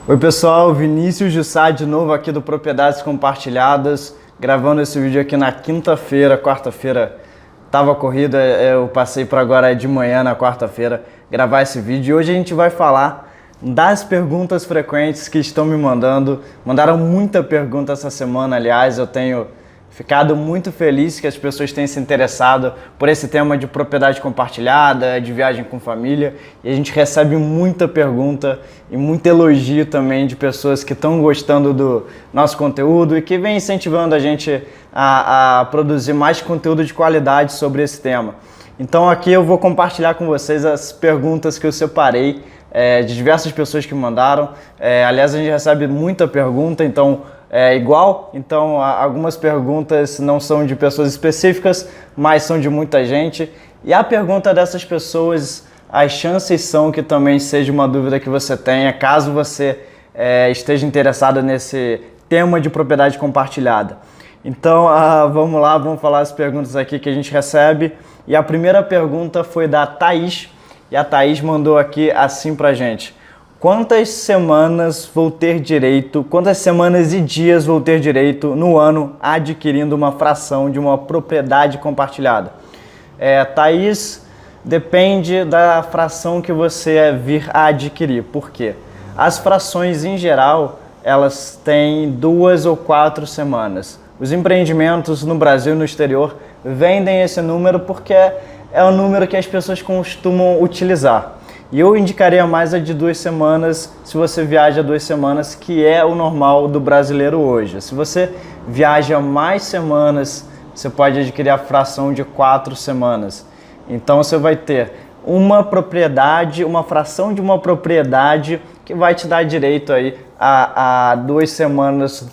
Oi pessoal, Vinícius Jussá de novo aqui do Propriedades Compartilhadas, gravando esse vídeo aqui na quinta-feira. Quarta-feira estava corrida, eu passei para agora de manhã na quarta-feira gravar esse vídeo. E hoje a gente vai falar das perguntas frequentes que estão me mandando. Mandaram muita pergunta essa semana, aliás, eu tenho ficado muito feliz que as pessoas tenham se interessado por esse tema de propriedade compartilhada, de viagem com família. E a gente recebe muita pergunta e muito elogio também de pessoas que estão gostando do nosso conteúdo e que vem incentivando a gente a produzir mais conteúdo de qualidade sobre esse tema. Então aqui eu vou compartilhar com vocês as perguntas que eu separei de diversas pessoas que mandaram. Aliás, a gente recebe muita pergunta, então igual, então algumas perguntas não são de pessoas específicas, mas são de muita gente. E a pergunta dessas pessoas, as chances são que também seja uma dúvida que você tenha, caso você esteja interessado nesse tema de propriedade compartilhada. Então vamos lá, vamos falar as perguntas aqui que a gente recebe. E a primeira pergunta foi da Thaís, e a Thaís mandou aqui assim pra gente: quantas semanas e dias vou ter direito no ano adquirindo uma fração de uma propriedade compartilhada? Thaís, depende da fração que você vir a adquirir. Por quê? As frações, em geral, elas têm 2 ou 4 semanas. Os empreendimentos no Brasil e no exterior vendem esse número porque é o número que as pessoas costumam utilizar. E eu indicaria mais a de 2 semanas, se você viaja 2 semanas, que é o normal do brasileiro hoje. Se você viaja mais semanas, você pode adquirir a fração de 4 semanas. Então você vai ter uma propriedade, uma fração de uma propriedade que vai te dar direito aí a 2 semanas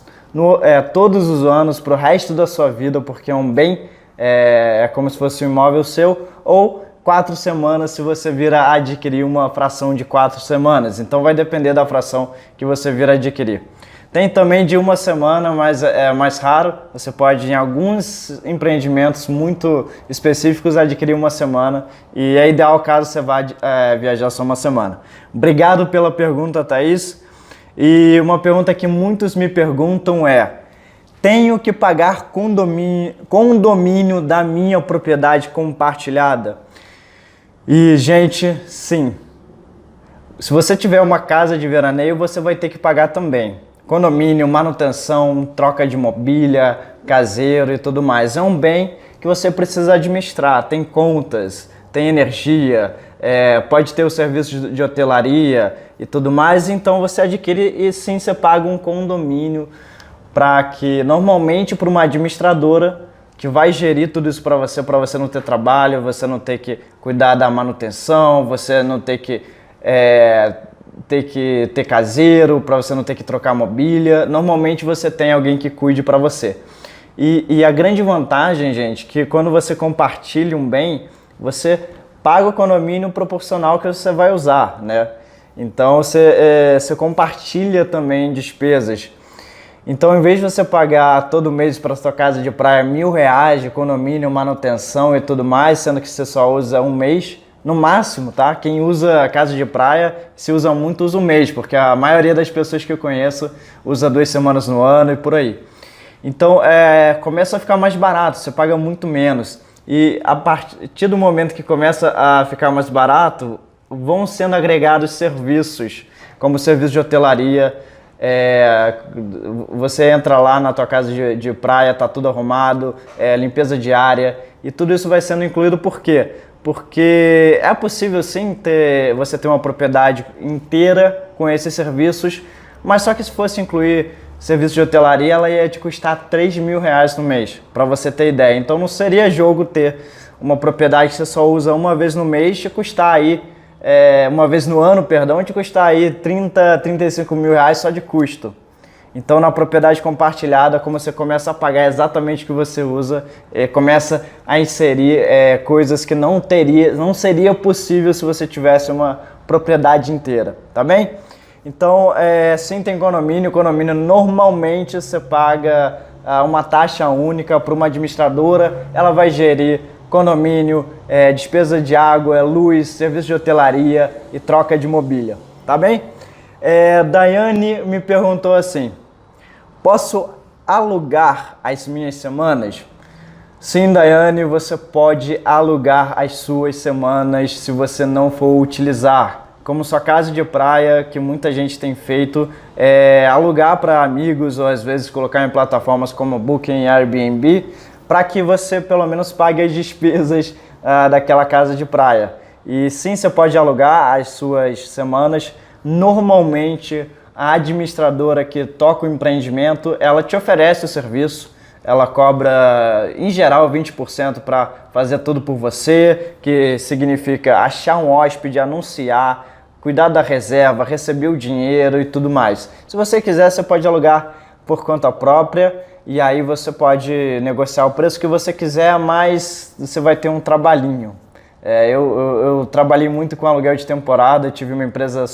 todos os anos para o resto da sua vida, porque é um bem, é como se fosse um imóvel seu, ou 4 semanas se você vir a adquirir uma fração de 4 semanas. Então vai depender da fração que você vir a adquirir. Tem também de 1 semana, mas é mais raro. Você pode, em alguns empreendimentos muito específicos, adquirir 1 semana. E é ideal caso você vá viajar só 1 semana. Obrigado pela pergunta, Thaís. E uma pergunta que muitos me perguntam é: tenho que pagar condomínio da minha propriedade compartilhada? E, gente, sim. Se você tiver uma casa de veraneio, você vai ter que pagar também. Condomínio, manutenção, troca de mobília, caseiro e tudo mais. É um bem que você precisa administrar. Tem contas, tem energia, pode ter o serviço de hotelaria e tudo mais. Então você adquire e sim você paga um condomínio normalmente para uma administradora que vai gerir tudo isso para você não ter trabalho, você não ter que cuidar da manutenção, você não ter que ter caseiro, para você não ter que trocar mobília. Normalmente você tem alguém que cuide para você. E a grande vantagem, gente, que quando você compartilha um bem, você paga o condomínio proporcional que você vai usar, né? Então você compartilha também despesas. Então, em vez de você pagar todo mês para sua casa de praia R$1.000 de condomínio, manutenção e tudo mais, sendo que você só usa um mês, no máximo, tá? Quem usa a casa de praia, se usa muito, usa um mês, porque a maioria das pessoas que eu conheço usa 2 semanas no ano e por aí. Então, começa a ficar mais barato, você paga muito menos. E a partir do momento que começa a ficar mais barato, vão sendo agregados serviços, como serviço de hotelaria. Você entra lá na tua casa de praia, tá tudo arrumado, limpeza diária, e tudo isso vai sendo incluído. Por quê? Porque é possível sim você ter uma propriedade inteira com esses serviços, mas só que se fosse incluir serviço de hotelaria, ela ia te custar R$3.000 no mês, para você ter ideia. Então não seria jogo ter uma propriedade que você só usa uma vez no mês, te custar aí uma vez no ano, perdão, te custar aí 30, 35 mil reais só de custo. Então, na propriedade compartilhada, como você começa a pagar exatamente o que você usa, começa a inserir coisas que não seria possível se você tivesse uma propriedade inteira, tá bem? Então, sim, tem condomínio. Condomínio, normalmente você paga uma taxa única para uma administradora, ela vai gerir condomínio, despesa de água, luz, serviço de hotelaria e troca de mobília, tá bem? Daiane me perguntou assim: posso alugar as minhas semanas? Sim, Daiane, você pode alugar as suas semanas se você não for utilizar. Como sua casa de praia, que muita gente tem feito, alugar para amigos ou às vezes colocar em plataformas como Booking e Airbnb, para que você pelo menos pague as despesas daquela casa de praia. E sim, você pode alugar as suas semanas. Normalmente, a administradora que toca o empreendimento, ela te oferece o serviço. Ela cobra, em geral, 20% para fazer tudo por você, que significa achar um hóspede, anunciar, cuidar da reserva, receber o dinheiro e tudo mais. Se você quiser, você pode alugar por conta própria e aí você pode negociar o preço que você quiser, mas você vai ter um trabalhinho. Eu trabalhei muito com aluguel de temporada, tive uma empresa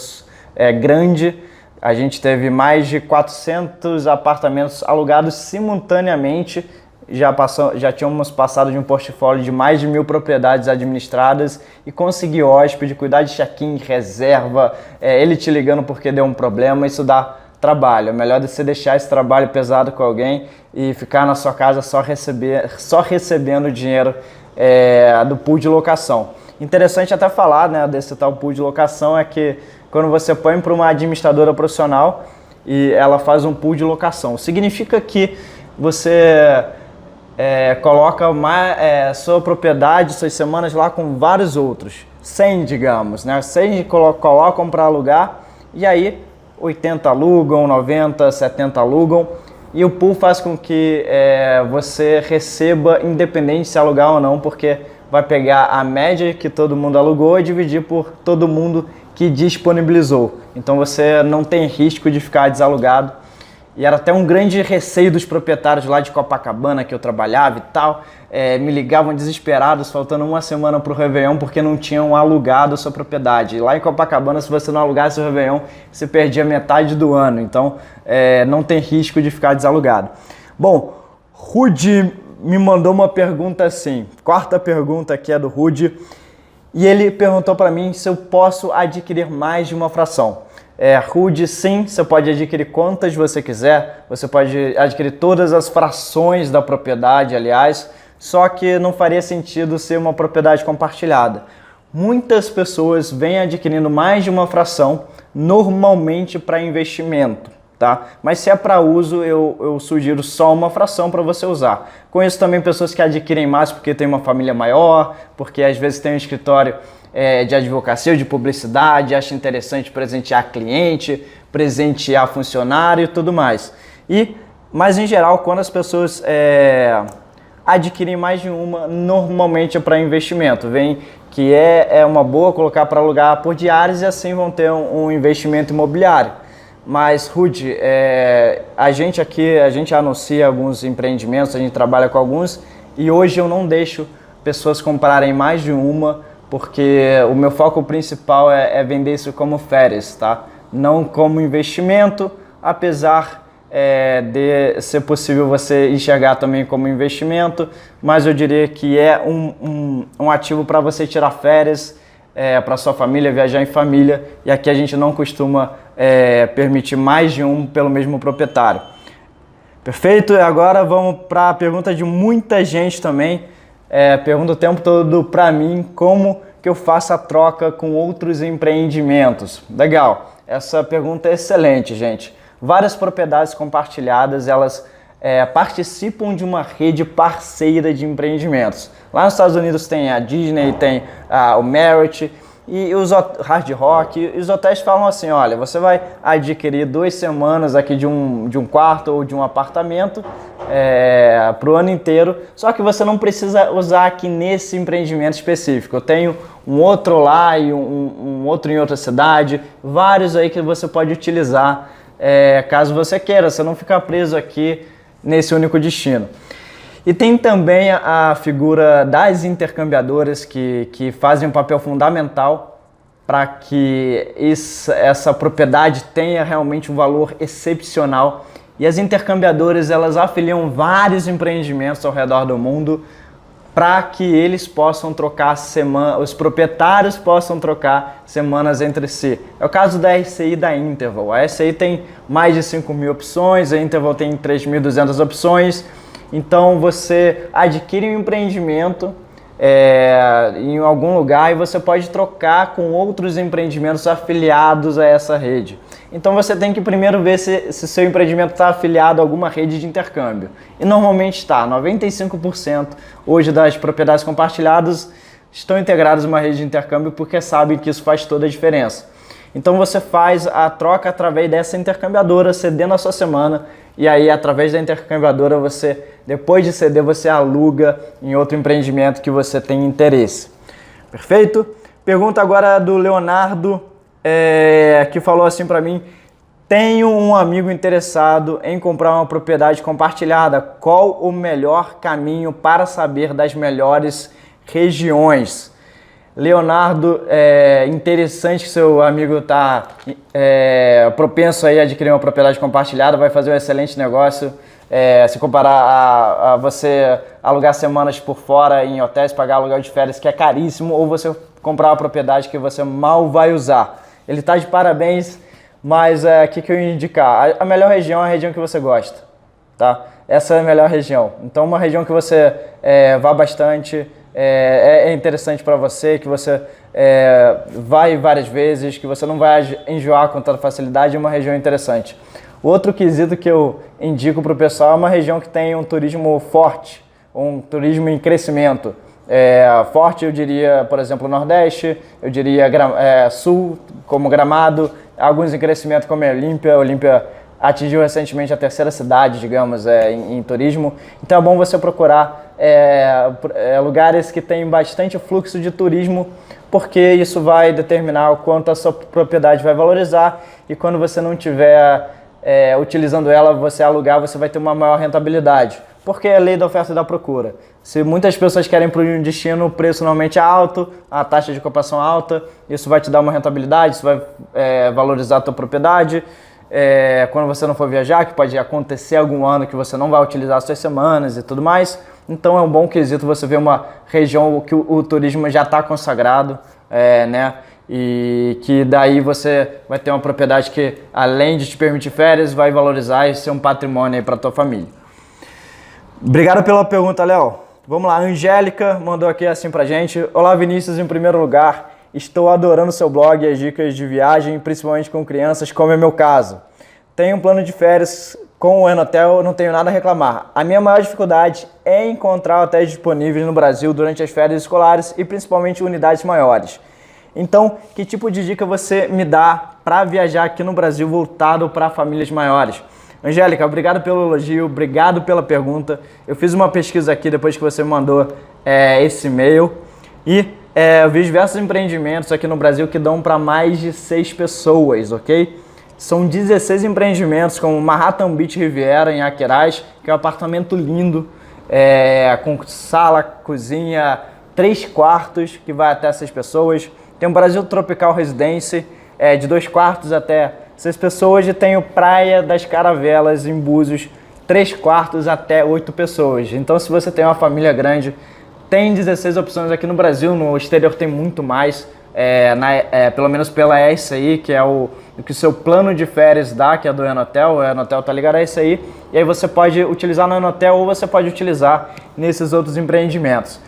grande. A gente teve mais de 400 apartamentos alugados simultaneamente. Já tínhamos passado de um portfólio de mais de 1.000 propriedades administradas e consegui hóspede, cuidar de check-in, reserva, ele te ligando porque deu um problema. Isso dá trabalho. É melhor você deixar esse trabalho pesado com alguém e ficar na sua casa só recebendo o dinheiro do pool de locação. Interessante até falar, né, desse tal pool de locação é que quando você põe para uma administradora profissional e ela faz um pool de locação, significa que você coloca sua propriedade, suas semanas lá com vários outros, 100 digamos, né? 100 colocam para alugar e aí 80 alugam, 90, 70 alugam e o pool faz com que você receba independente se alugar ou não, porque vai pegar a média que todo mundo alugou e dividir por todo mundo que disponibilizou. Então você não tem risco de ficar desalugado. E era até um grande receio dos proprietários lá de Copacabana que eu trabalhava e tal. Me ligavam desesperados, faltando uma semana para o Réveillon, porque não tinham alugado a sua propriedade. E lá em Copacabana, se você não alugasse o Réveillon, você perdia metade do ano. Então não tem risco de ficar desalugado. Bom, Rudy me mandou uma pergunta assim. Quarta pergunta aqui é do Rudy. E ele perguntou para mim se eu posso adquirir mais de uma fração. Rudy, sim, você pode adquirir quantas você quiser. Você pode adquirir todas as frações da propriedade, aliás. Só que não faria sentido ser uma propriedade compartilhada. Muitas pessoas vêm adquirindo mais de uma fração, normalmente para investimento. Tá? Mas se é para uso, eu sugiro só uma fração para você usar. Conheço também pessoas que adquirem mais porque tem uma família maior, porque às vezes tem um escritório de advocacia ou de publicidade, acha interessante presentear cliente, presentear funcionário e tudo mais. Mas em geral, quando as pessoas adquirem mais de uma, normalmente é para investimento. Vem que é uma boa colocar para alugar por diários e assim vão ter um investimento imobiliário. Mas, Rudy, a gente anuncia alguns empreendimentos, a gente trabalha com alguns e hoje eu não deixo pessoas comprarem mais de uma porque o meu foco principal é vender isso como férias, tá? Não como investimento, apesar de ser possível você enxergar também como investimento, mas eu diria que é um ativo para você tirar férias, para sua família, viajar em família, e aqui a gente não costuma permitir mais de um pelo mesmo proprietário. Perfeito? E agora vamos para a pergunta de muita gente também. Pergunta o tempo todo para mim como que eu faço a troca com outros empreendimentos. Legal, essa pergunta é excelente, gente. Várias propriedades compartilhadas, elas participam de uma rede parceira de empreendimentos. Lá nos Estados Unidos tem a Disney, tem o Marriott e os Hard Rock. E os hotéis falam assim, olha, você vai adquirir 2 semanas aqui de um quarto ou de um apartamento para o ano inteiro, só que você não precisa usar aqui nesse empreendimento específico. Eu tenho um outro lá e um outro em outra cidade, vários aí que você pode utilizar caso você queira, você não ficar preso aqui nesse único destino. E tem também a figura das intercambiadoras que fazem um papel fundamental para que essa propriedade tenha realmente um valor excepcional. E as intercambiadoras, elas afiliam vários empreendimentos ao redor do mundo. para que eles possam trocar os proprietários possam trocar semanas entre si. É o caso da RCI e da Interval. A RCI tem mais de 5.000 opções, a Interval tem 3.200 opções. Então você adquire um empreendimento em algum lugar e você pode trocar com outros empreendimentos afiliados a essa rede. Então você tem que primeiro ver se seu empreendimento está afiliado a alguma rede de intercâmbio. E normalmente está, 95% hoje das propriedades compartilhadas estão integradas em uma rede de intercâmbio porque sabem que isso faz toda a diferença. Então você faz a troca através dessa intercambiadora, cedendo a sua semana, e aí através da intercambiadora você, depois de ceder, você aluga em outro empreendimento que você tem interesse. Perfeito? Pergunta agora do Leonardo, que falou assim para mim: tenho um amigo interessado em comprar uma propriedade compartilhada. Qual o melhor caminho para saber das melhores regiões? Leonardo, interessante que seu amigo está propenso aí a adquirir uma propriedade compartilhada, vai fazer um excelente negócio. Se comparar a você alugar semanas por fora em hotéis, pagar aluguel de férias, que é caríssimo, ou você comprar uma propriedade que você mal vai usar. Ele está de parabéns, mas o que eu ia indicar? A melhor região é a região que você gosta, tá? Essa é a melhor região. Então, uma região que você vá bastante, é interessante para você, que você vai várias vezes, que você não vai enjoar com tanta facilidade, é uma região interessante. Outro quesito que eu indico para o pessoal é uma região que tem um turismo forte, um turismo em crescimento. Forte, eu diria, por exemplo, Nordeste, eu diria Sul, como Gramado, alguns em crescimento como a Olímpia. Olímpia atingiu recentemente a terceira cidade, digamos, em turismo. Então é bom você procurar lugares que têm bastante fluxo de turismo, porque isso vai determinar o quanto a sua propriedade vai valorizar, e quando você não estiver utilizando ela, você alugar, você vai ter uma maior rentabilidade, porque é a lei da oferta e da procura. Se muitas pessoas querem para um destino, o preço normalmente é alto, a taxa de ocupação alta, isso vai te dar uma rentabilidade, isso vai valorizar a tua propriedade. Quando você não for viajar, que pode acontecer algum ano que você não vai utilizar as suas semanas e tudo mais. Então é um bom quesito você ver uma região que o turismo já está consagrado, né? E que daí você vai ter uma propriedade que, além de te permitir férias, vai valorizar e ser um patrimônio aí para tua família. Obrigado pela pergunta, Léo. Vamos lá, a Angélica mandou aqui assim pra gente: olá, Vinícius, em primeiro lugar, estou adorando seu blog e as dicas de viagem, principalmente com crianças, como é meu caso. Tenho um plano de férias com o Enotel, não tenho nada a reclamar. A minha maior dificuldade é encontrar hotéis disponíveis no Brasil durante as férias escolares e principalmente unidades maiores. Então, que tipo de dica você me dá para viajar aqui no Brasil voltado para famílias maiores? Angélica, obrigado pelo elogio, obrigado pela pergunta. Eu fiz uma pesquisa aqui depois que você me mandou esse e-mail e eu vi diversos empreendimentos aqui no Brasil que dão para mais de 6 pessoas, ok? São 16 empreendimentos, como Manhattan Beach Riviera, em Aquerais, que é um apartamento lindo, com sala, cozinha, 3 quartos, que vai até 6 pessoas. Tem o Brasil Tropical Residence, de 2 quartos até 6 pessoas, e tem o Praia das Caravelas, em Búzios, 3 quartos até 8 pessoas. Então, se você tem uma família grande, tem 16 opções aqui no Brasil. No exterior tem muito mais, pelo menos pela RCI, que é o que o seu plano de férias dá, que é do Enotel. O Enotel tá ligado a RCI, e aí você pode utilizar no Enotel ou você pode utilizar nesses outros empreendimentos.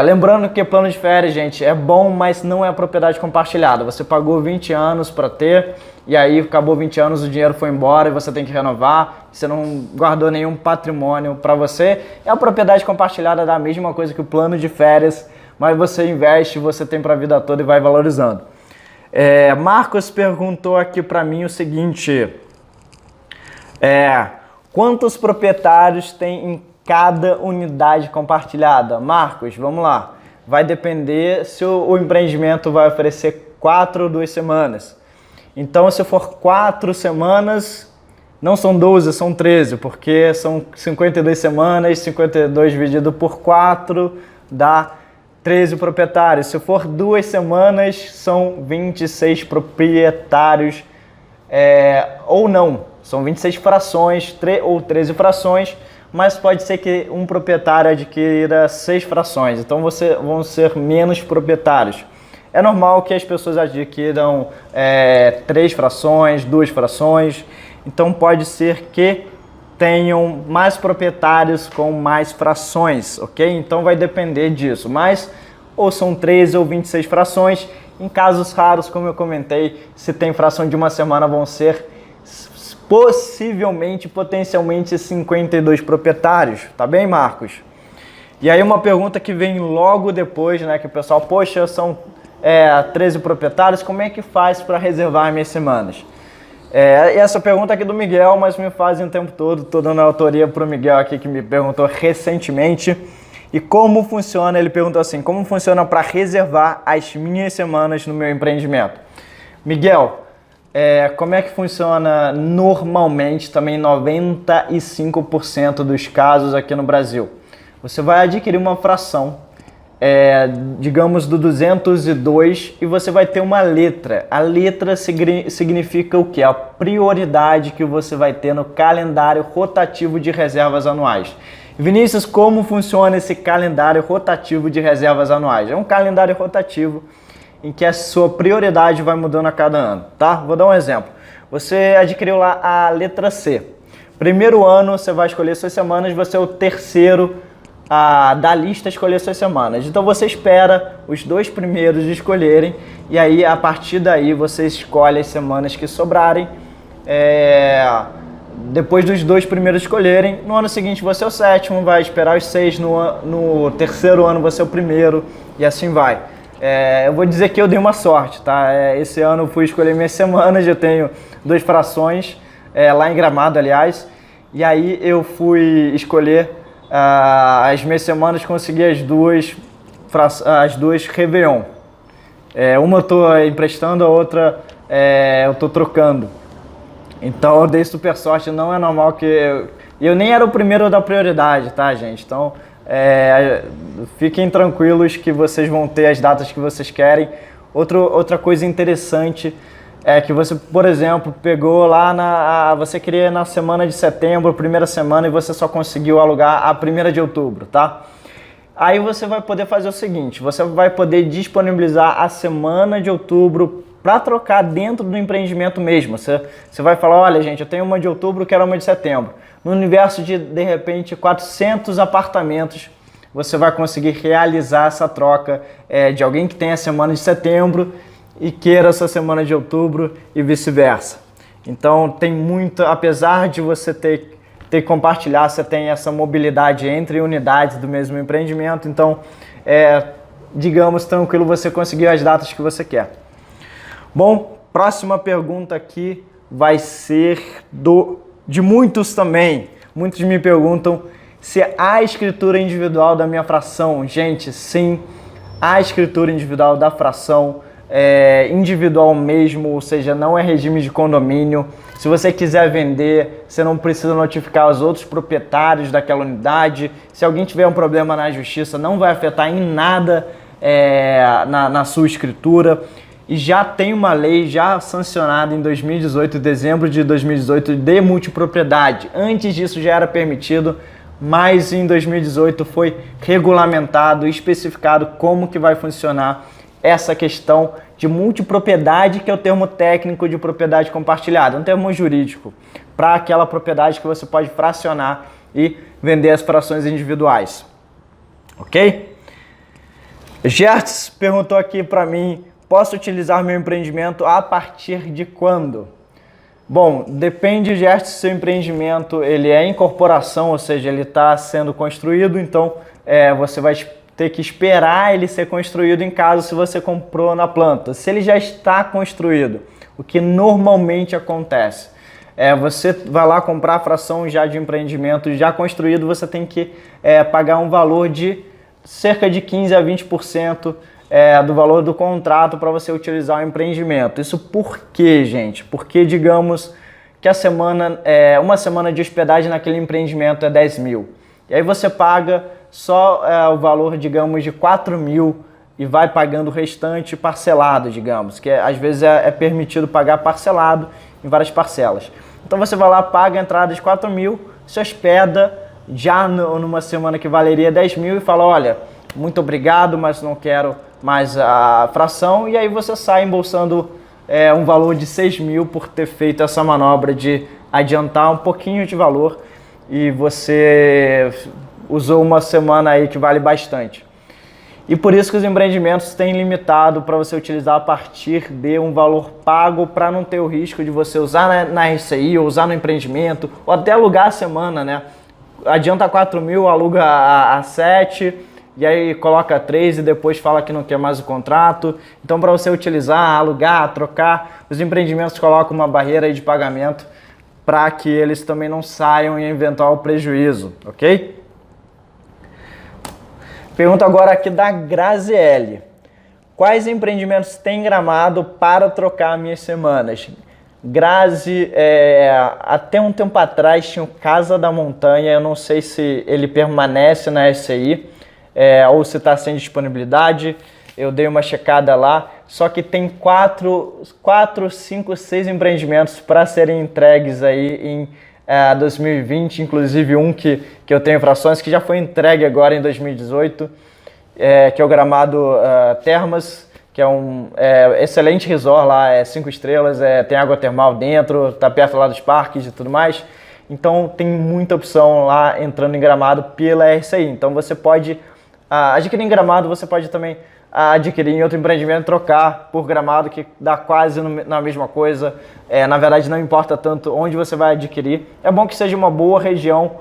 Lembrando que plano de férias, gente, é bom, mas não é propriedade compartilhada. Você pagou 20 anos para ter, e aí acabou 20 anos, o dinheiro foi embora e você tem que renovar, você não guardou nenhum patrimônio para você. É a propriedade compartilhada da mesma coisa que o plano de férias, mas você investe, você tem para a vida toda e vai valorizando. Marcos perguntou aqui para mim o seguinte: quantos proprietários tem em cada unidade compartilhada? Marcos, vamos lá. Vai depender se o empreendimento vai oferecer 4 ou 2 semanas. Então, se for 4 semanas, não são 12, são 13, porque são 52 semanas, 52 dividido por 4 dá 13 proprietários. Se for 2 semanas, são 26 proprietários, ou não, são 26 frações ou 13 frações, mas pode ser que um proprietário adquira 6 frações, então vão ser menos proprietários. É normal que as pessoas adquiram 3 frações, 2 frações, então pode ser que tenham mais proprietários com mais frações, ok? Então vai depender disso, mas ou são 13 ou 26 frações. Em casos raros, como eu comentei, se tem fração de uma semana, vão ser possivelmente, potencialmente 52 proprietários, tá bem, Marcos? E aí uma pergunta que vem logo depois, né, que o pessoal, poxa, são 13 proprietários, como é que faz para reservar minhas semanas? Essa pergunta aqui do Miguel, mas me fazem o tempo todo, estou dando a autoria para o Miguel aqui, que me perguntou recentemente. E como funciona, ele perguntou assim, como funciona para reservar as minhas semanas no meu empreendimento? Miguel, como é que funciona normalmente, também 95% dos casos aqui no Brasil? Você vai adquirir uma fração, digamos do 202, e você vai ter uma letra. A letra significa o quê? A prioridade que você vai ter no calendário rotativo de reservas anuais. Vinícius, como funciona esse calendário rotativo de reservas anuais? É um calendário rotativo em que a sua prioridade vai mudando a cada ano, tá? Vou dar um exemplo. Você adquiriu lá a letra C. Primeiro ano você vai escolher suas semanas, você é o terceiro da lista a escolher suas semanas. Então você espera os 2 primeiros escolherem e aí a partir daí você escolhe as semanas que sobrarem. Depois dos 2 primeiros escolherem, no ano seguinte você é o sétimo, vai esperar os 6, no terceiro ano você é o primeiro e assim vai. Eu vou dizer que eu dei uma sorte, tá? Esse ano eu fui escolher minhas semanas, eu tenho 2 frações, lá em Gramado, aliás, e aí eu fui escolher as minhas semanas, consegui as duas Réveillon. Uma eu tô emprestando, a outra eu tô trocando. Então eu dei super sorte, não é normal que... Eu nem era o primeiro da prioridade, tá, gente? Então, fiquem tranquilos que vocês vão ter as datas que vocês querem. Outra coisa interessante é que você, por exemplo, pegou lá você queria na semana de setembro, primeira semana, e você só conseguiu alugar a 1ª de outubro, tá? Aí você vai poder fazer o seguinte, você vai poder disponibilizar a semana de outubro para trocar dentro do empreendimento mesmo. Você vai falar, olha gente, eu tenho uma de outubro, quero uma de setembro. No universo de repente, 400 apartamentos, você vai conseguir realizar essa troca de alguém que tem a semana de setembro e queira essa semana de outubro e vice-versa. Então tem muito, apesar de você ter que compartilhar, você tem essa mobilidade entre unidades do mesmo empreendimento, então digamos tranquilo, você conseguir as datas que você quer. Bom, próxima pergunta aqui vai ser de muitos também. Muitos me perguntam se há escritura individual da minha fração. Gente, sim, há escritura individual da fração, individual mesmo, ou seja, não é regime de condomínio. Se você quiser vender, você não precisa notificar os outros proprietários daquela unidade. Se alguém tiver um problema na justiça, não vai afetar em nada na sua escritura. E já tem uma lei já sancionada em 2018, dezembro de 2018, de multipropriedade. Antes disso já era permitido, mas em 2018 foi regulamentado e especificado como que vai funcionar essa questão de multipropriedade, que é o termo técnico de propriedade compartilhada, um termo jurídico, para aquela propriedade que você pode fracionar e vender as frações individuais. Ok? Gertz perguntou aqui para mim, posso utilizar meu empreendimento a partir de quando? Bom, depende, Gertz, se seu empreendimento ele é incorporação, ou seja, ele está sendo construído, então você vai ter que esperar ele ser construído em caso se você comprou na planta. Se ele já está construído, o que normalmente acontece, você vai lá comprar a fração já de empreendimento já construído, você tem que pagar um valor de cerca de 15 a 20% do valor do contrato para você utilizar o empreendimento. Isso por quê, gente? Porque digamos que uma semana de hospedagem naquele empreendimento é 10 mil. E aí você paga só o valor, digamos, de 4 mil e vai pagando o restante parcelado, digamos, que às vezes é permitido pagar parcelado em várias parcelas. Então você vai lá, paga a entrada de 4 mil, se hospeda já numa semana que valeria 10 mil e fala, olha, muito obrigado, mas não quero mais a fração, e aí você sai embolsando um valor de 6 mil por ter feito essa manobra de adiantar um pouquinho de valor e você usou uma semana aí que vale bastante. E por isso que os empreendimentos têm limitado para você utilizar a partir de um valor pago para não ter o risco de você usar na RCI ou usar no empreendimento ou até alugar a semana, né? Adianta 4 mil, aluga a 7 e aí coloca 3 e depois fala que não quer mais o contrato. Então para você utilizar, alugar, trocar, os empreendimentos colocam uma barreira aí de pagamento para que eles também não saiam em eventual prejuízo, ok? Pergunta agora aqui da Graziele. Quais empreendimentos tem Gramado para trocar minhas semanas? Grazi, até um tempo atrás tinha o Casa da Montanha, eu não sei se ele permanece na SCI ou se está sem disponibilidade, eu dei uma checada lá, só que tem 4, 5, 6 empreendimentos para serem entregues aí em 2020, inclusive um que eu tenho frações, que já foi entregue agora em 2018, que é o Gramado Termas, que é um excelente resort lá, 5 estrelas, tem água termal dentro, tá perto lá dos parques e tudo mais. Então tem muita opção lá entrando em Gramado pela RCI. Então você pode adquirir em Gramado, você pode também adquirir em outro empreendimento, trocar por Gramado, que dá quase na mesma coisa. Na verdade não importa tanto onde você vai adquirir. É bom que seja uma boa região,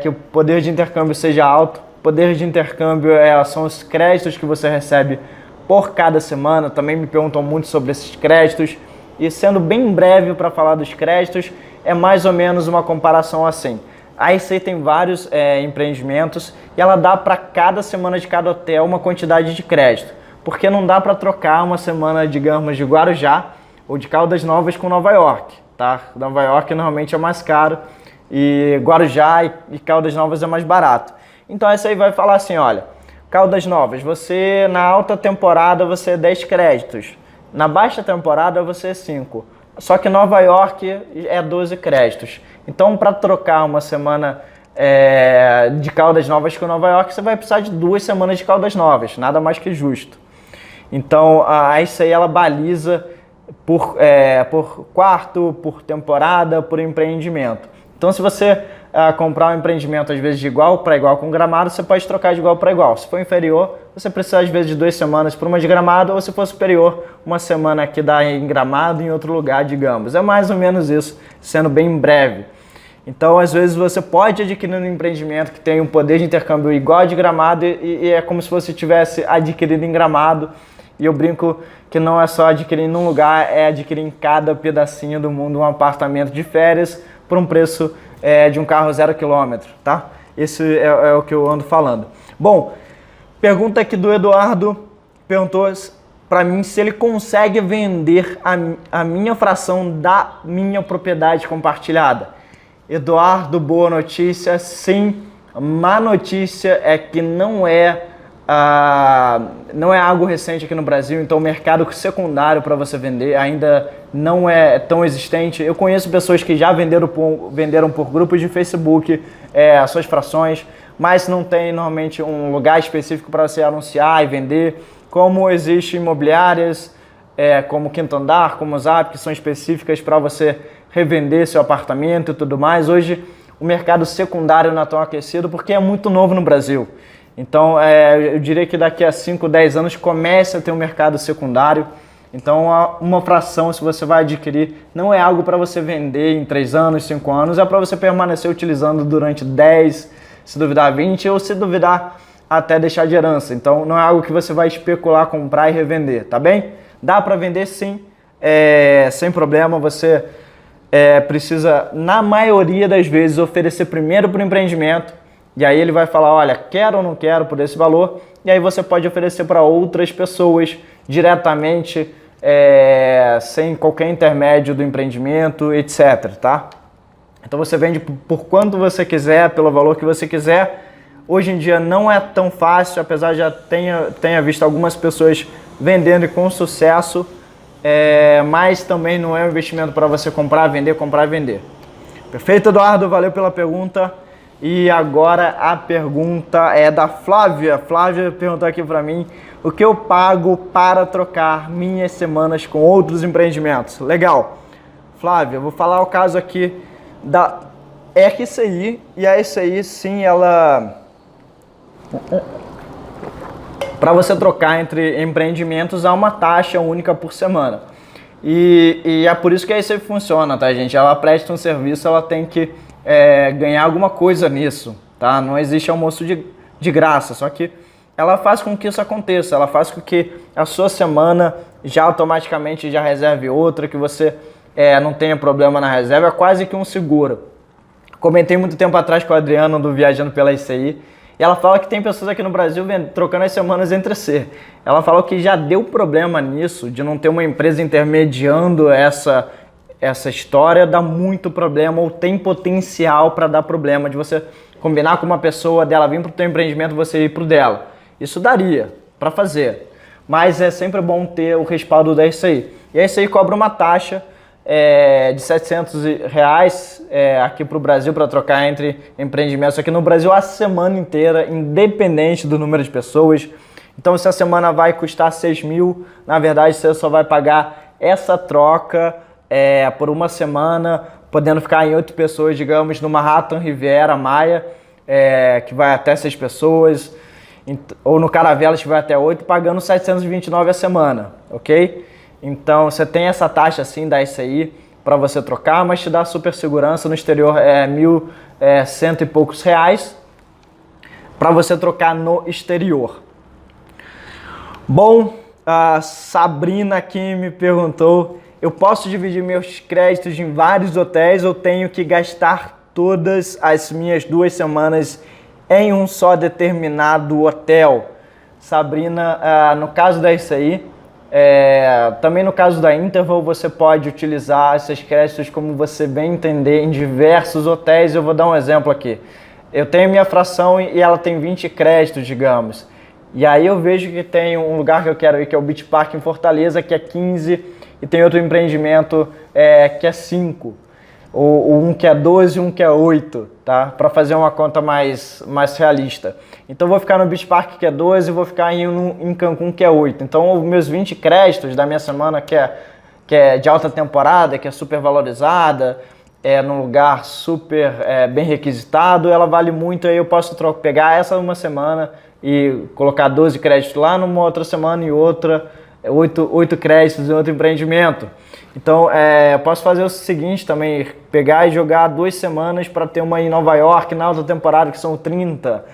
que o poder de intercâmbio seja alto. Poder de intercâmbio são os créditos que você recebe por cada semana. Também me perguntam muito sobre esses créditos. E sendo bem breve para falar dos créditos, é mais ou menos uma comparação assim. A RCI tem vários empreendimentos e ela dá para cada semana de cada hotel uma quantidade de crédito. Porque não dá para trocar uma semana, digamos, de Guarujá ou de Caldas Novas com Nova York, tá? Nova York normalmente é mais caro e Guarujá e Caldas Novas é mais barato. Então essa aí vai falar assim, olha, Caldas Novas, você na alta temporada você é 10 créditos, na baixa temporada você é 5. Só que Nova York é 12 créditos. Então, para trocar uma semana de Caldas Novas com Nova York, você vai precisar de 2 semanas de Caldas Novas, nada mais que justo. Então, isso aí ela baliza por quarto, por temporada, por empreendimento. Então, se você comprar um empreendimento, às vezes, de igual para igual com Gramado, você pode trocar de igual para igual. Se for inferior, você precisa, às vezes, de 2 semanas para uma de Gramado, ou se for superior, uma semana que dá em Gramado em outro lugar, digamos. É mais ou menos isso, sendo bem breve. Então, às vezes, você pode adquirir um empreendimento que tem um poder de intercâmbio igual a de Gramado e é como se você tivesse adquirido em Gramado. E eu brinco que não é só adquirir num lugar, é adquirir em cada pedacinho do mundo um apartamento de férias por um preço de um carro 0 km, tá? Esse é o que eu ando falando. Bom, pergunta aqui do Eduardo, perguntou para mim se ele consegue vender a minha fração da minha propriedade compartilhada. Eduardo, boa notícia, sim. Má notícia é que não é algo recente aqui no Brasil, então o mercado secundário para você vender ainda não é tão existente. Eu conheço pessoas que já venderam por grupos de Facebook as suas frações, mas não tem normalmente um lugar específico para você anunciar e vender, como existe imobiliárias, como Quinto Andar, como Zap, que são específicas para você revender seu apartamento e tudo mais. Hoje o mercado secundário não é tão aquecido porque é muito novo no Brasil. Então, eu diria que daqui a 5, 10 anos começa a ter um mercado secundário. Então, uma fração, se você vai adquirir, não é algo para você vender em 3 anos, 5 anos, é para você permanecer utilizando durante 10, se duvidar 20, ou se duvidar até deixar de herança. Então, não é algo que você vai especular, comprar e revender, tá bem? Dá para vender sim, sem problema. Você precisa, na maioria das vezes, oferecer primeiro para o empreendimento. E aí ele vai falar, olha, quero ou não quero por esse valor. E aí você pode oferecer para outras pessoas diretamente, sem qualquer intermédio do empreendimento, etc. Tá? Então você vende por quanto você quiser, pelo valor que você quiser. Hoje em dia não é tão fácil, apesar de já tenha visto algumas pessoas vendendo com sucesso, mas também não é um investimento para você comprar, vender. Perfeito, Eduardo? Valeu pela pergunta. E agora a pergunta é da Flávia. Flávia perguntou aqui para mim: o que eu pago para trocar minhas semanas com outros empreendimentos? Legal. Flávia, eu vou falar o caso aqui da RCI. E a RCI, sim, ela... Para você trocar entre empreendimentos, há uma taxa única por semana. E é por isso que a RCI funciona, tá, gente? Ela presta um serviço, ela tem que ganhar alguma coisa nisso, tá? Não existe almoço de graça, só que ela faz com que isso aconteça, ela faz com que a sua semana já automaticamente já reserve outra, que você não tenha problema na reserva, é quase que um seguro. Comentei muito tempo atrás com o Adriano do Viajando pela ICI, e ela fala que tem pessoas aqui no Brasil trocando as semanas entre si. Ela falou que já deu problema nisso, de não ter uma empresa intermediando essa história, dá muito problema, ou tem potencial para dar problema, de você combinar com uma pessoa, dela vir para o teu empreendimento, você ir para o dela. Isso daria para fazer, mas é sempre bom ter o respaldo da RCI. E a RCI cobra uma taxa de R$700 aqui para o Brasil para trocar entre empreendimentos aqui no Brasil a semana inteira, independente do número de pessoas. Então, se a semana vai custar 6 mil, na verdade você só vai pagar essa troca por uma semana, podendo ficar em 8 pessoas, digamos, numa Manhattan Riviera Maia, que vai até 6 pessoas, ou no Caravelas que vai até 8, pagando R$729 a semana, ok? Então, você tem essa taxa assim da SCI para você trocar, mas te dá super segurança. No exterior é 1.100 e poucos reais para você trocar no exterior. Bom, a Sabrina aqui me perguntou: eu posso dividir meus créditos em vários hotéis ou tenho que gastar todas as minhas 2 semanas em um só determinado hotel? Sabrina, no caso da SCI, também no caso da Interval, você pode utilizar esses créditos como você bem entender em diversos hotéis. Eu vou dar um exemplo aqui. Eu tenho minha fração e ela tem 20 créditos, digamos. E aí eu vejo que tem um lugar que eu quero ir, que é o Beach Park em Fortaleza, que é 15, e tem outro empreendimento que é 5. Um que é 12 e um que é 8, tá? Para fazer uma conta mais realista. Então eu vou ficar no Beach Park que é 12 e vou ficar em Cancún que é 8. Então os meus 20 créditos da minha semana que é de alta temporada, que é super valorizada, num lugar super bem requisitado, ela vale muito. Aí eu posso pegar essa uma semana e colocar 12 créditos lá, numa outra semana e outra, 8 créditos em outro empreendimento. Então, eu posso fazer o seguinte também, pegar e jogar 2 semanas para ter uma em Nova York na alta temporada, que são 30.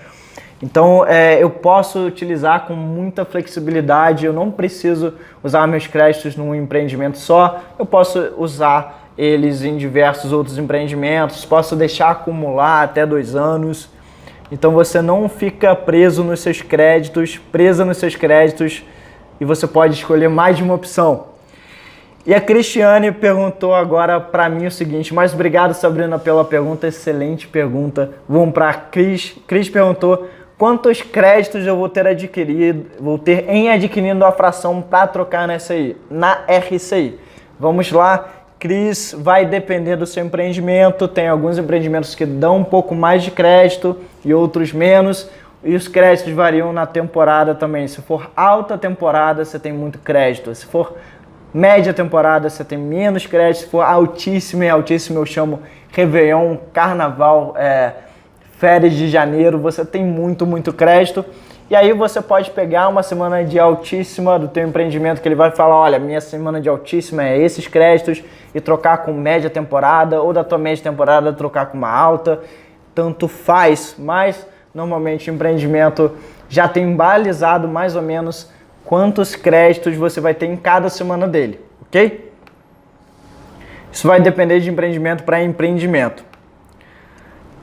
Então, eu posso utilizar com muita flexibilidade, eu não preciso usar meus créditos num empreendimento só, eu posso usar eles em diversos outros empreendimentos, posso deixar acumular até 2 anos. Então, você não fica preso nos seus créditos, presa nos seus créditos, e você pode escolher mais de uma opção. E a Cristiane perguntou agora para mim o seguinte, mas obrigado, Sabrina, pela pergunta, excelente pergunta. Vamos para a Cris. Cris perguntou: quantos créditos eu vou ter em adquirindo a fração para trocar na RCI? Vamos lá, Cris, vai depender do seu empreendimento. Tem alguns empreendimentos que dão um pouco mais de crédito e outros menos. E os créditos variam na temporada também. Se for alta temporada, você tem muito crédito. Se for média temporada, você tem menos crédito. Se for altíssimo, eu chamo Réveillon, Carnaval, férias de janeiro, você tem muito crédito. E aí você pode pegar uma semana de altíssima do teu empreendimento, que ele vai falar: olha, minha semana de altíssima é esses créditos, e trocar com média temporada, ou da tua média temporada trocar com uma alta. Tanto faz, mas normalmente o empreendimento já tem balizado mais ou menos quantos créditos você vai ter em cada semana dele, ok? Isso vai depender de empreendimento para empreendimento.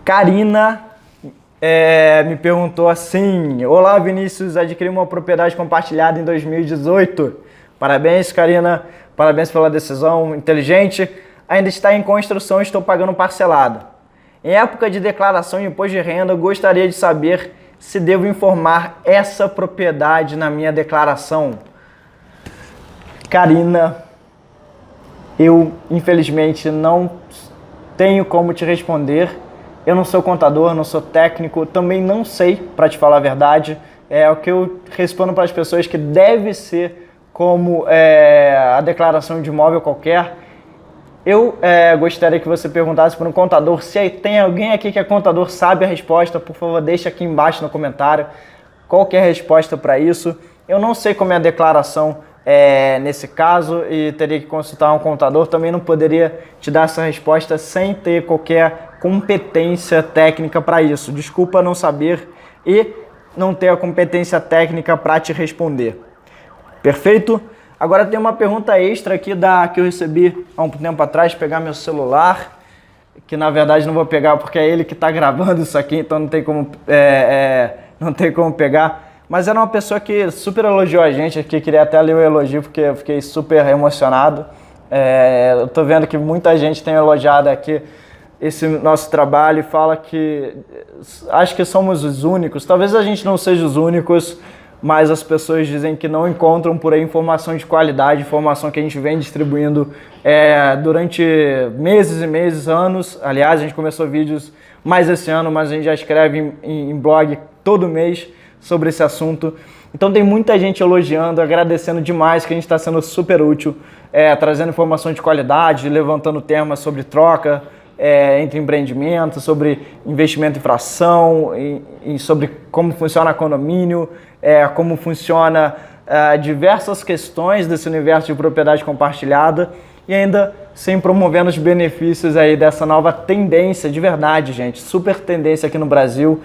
Karina me perguntou assim: olá, Vinícius, adquiri uma propriedade compartilhada em 2018. Parabéns, Karina, parabéns pela decisão inteligente. Ainda está em construção e estou pagando parcelado. Em época de declaração de imposto de renda, eu gostaria de saber se devo informar essa propriedade na minha declaração. Karina, eu infelizmente não tenho como te responder. Eu não sou contador, não sou técnico, também não sei, para te falar a verdade. É o que eu respondo para as pessoas que deve ser como a declaração de imóvel qualquer. Eu gostaria que você perguntasse para um contador. Se tem alguém aqui que é contador, sabe a resposta, por favor, deixa aqui embaixo no comentário qual que é a resposta para isso. Eu não sei como é a declaração nesse caso e teria que consultar um contador. Também não poderia te dar essa resposta sem ter qualquer competência técnica para isso. Desculpa não saber e não ter a competência técnica para te responder. Perfeito? Agora tem uma pergunta extra aqui que eu recebi há um tempo atrás, pegar meu celular, que na verdade não vou pegar porque é ele que está gravando isso aqui, então não tem como pegar. Mas era uma pessoa que super elogiou a gente aqui, queria até ler o elogio porque eu fiquei super emocionado. Eu tô vendo que muita gente tem elogiado aqui esse nosso trabalho e fala que acho que somos os únicos. Talvez a gente não seja os únicos, mas as pessoas dizem que não encontram por aí informação de qualidade, informação que a gente vem distribuindo durante meses e meses, anos. Aliás, a gente começou vídeos mais esse ano, mas a gente já escreve em blog todo mês sobre esse assunto. Então tem muita gente elogiando, agradecendo demais, que a gente está sendo super útil, trazendo informação de qualidade, levantando temas sobre troca entre empreendimentos, sobre investimento em fração, e sobre como funciona condomínio, como funciona diversas questões desse universo de propriedade compartilhada e ainda sem promovendo os benefícios aí dessa nova tendência de verdade, gente, super tendência aqui no Brasil.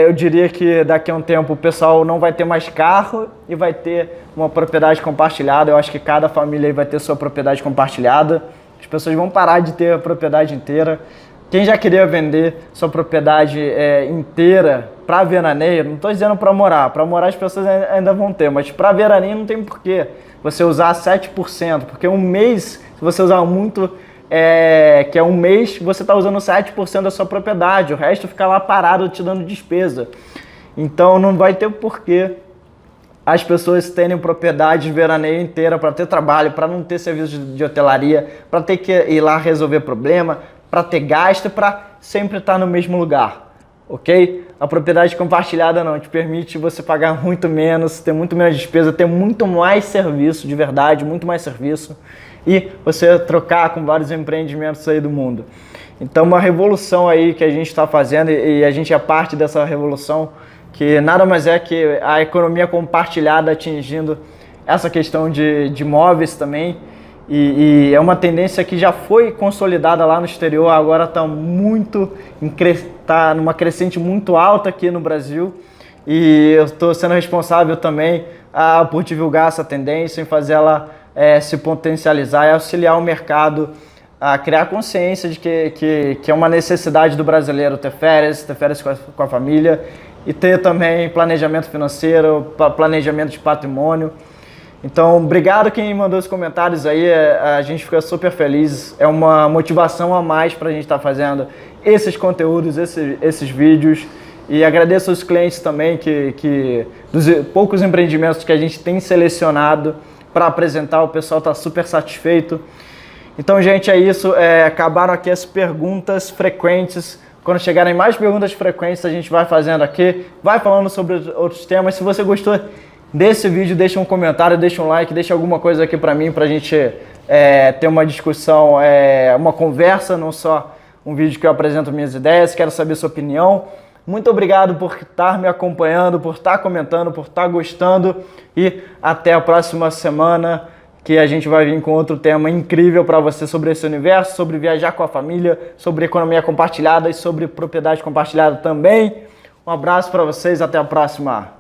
Eu diria que daqui a um tempo o pessoal não vai ter mais carro e vai ter uma propriedade compartilhada. Eu acho que cada família aí vai ter sua propriedade compartilhada. As pessoas vão parar de ter a propriedade inteira. Quem já queria vender sua propriedade inteira para veraneio, não estou dizendo para morar as pessoas ainda vão ter, mas para veraneio não tem porquê você usar 7%, porque um mês, se você usar muito, que é um mês, você está usando 7% da sua propriedade, o resto fica lá parado te dando despesa. Então não vai ter porquê as pessoas terem propriedade de veraneio inteira para ter trabalho, para não ter serviço de hotelaria, para ter que ir lá resolver problema, para ter gasto, para sempre estar no mesmo lugar, ok? A propriedade compartilhada não, te permite você pagar muito menos, ter muito menos despesa, ter muito mais serviço, de verdade, muito mais serviço, e você trocar com vários empreendimentos aí do mundo. Então uma revolução aí que a gente está fazendo e a gente é parte dessa revolução, que nada mais é que a economia compartilhada atingindo essa questão de imóveis também. E é uma tendência que já foi consolidada lá no exterior, agora está numa crescente muito alta aqui no Brasil. E eu estou sendo responsável também por divulgar essa tendência, em fazer ela se potencializar e auxiliar o mercado a criar consciência de que é uma necessidade do brasileiro ter férias com a família e ter também planejamento financeiro, planejamento de patrimônio. Então, obrigado quem mandou os comentários aí, a gente fica super feliz, é uma motivação a mais para a gente estar fazendo esses conteúdos, esses vídeos. E agradeço aos clientes também, dos poucos empreendimentos que a gente tem selecionado para apresentar, o pessoal está super satisfeito. Então, gente, é isso, acabaram aqui as perguntas frequentes. Quando chegarem mais perguntas frequentes, a gente vai fazendo aqui, vai falando sobre outros temas. Se você gostou desse vídeo, deixa um comentário, deixa um like, deixa alguma coisa aqui para mim, para a gente ter uma discussão, uma conversa, não só um vídeo que eu apresento minhas ideias, quero saber sua opinião. Muito obrigado por estar me acompanhando, por estar comentando, por estar gostando e até a próxima semana, que a gente vai vir com outro tema incrível para você sobre esse universo, sobre viajar com a família, sobre economia compartilhada e sobre propriedade compartilhada também. Um abraço para vocês, até a próxima!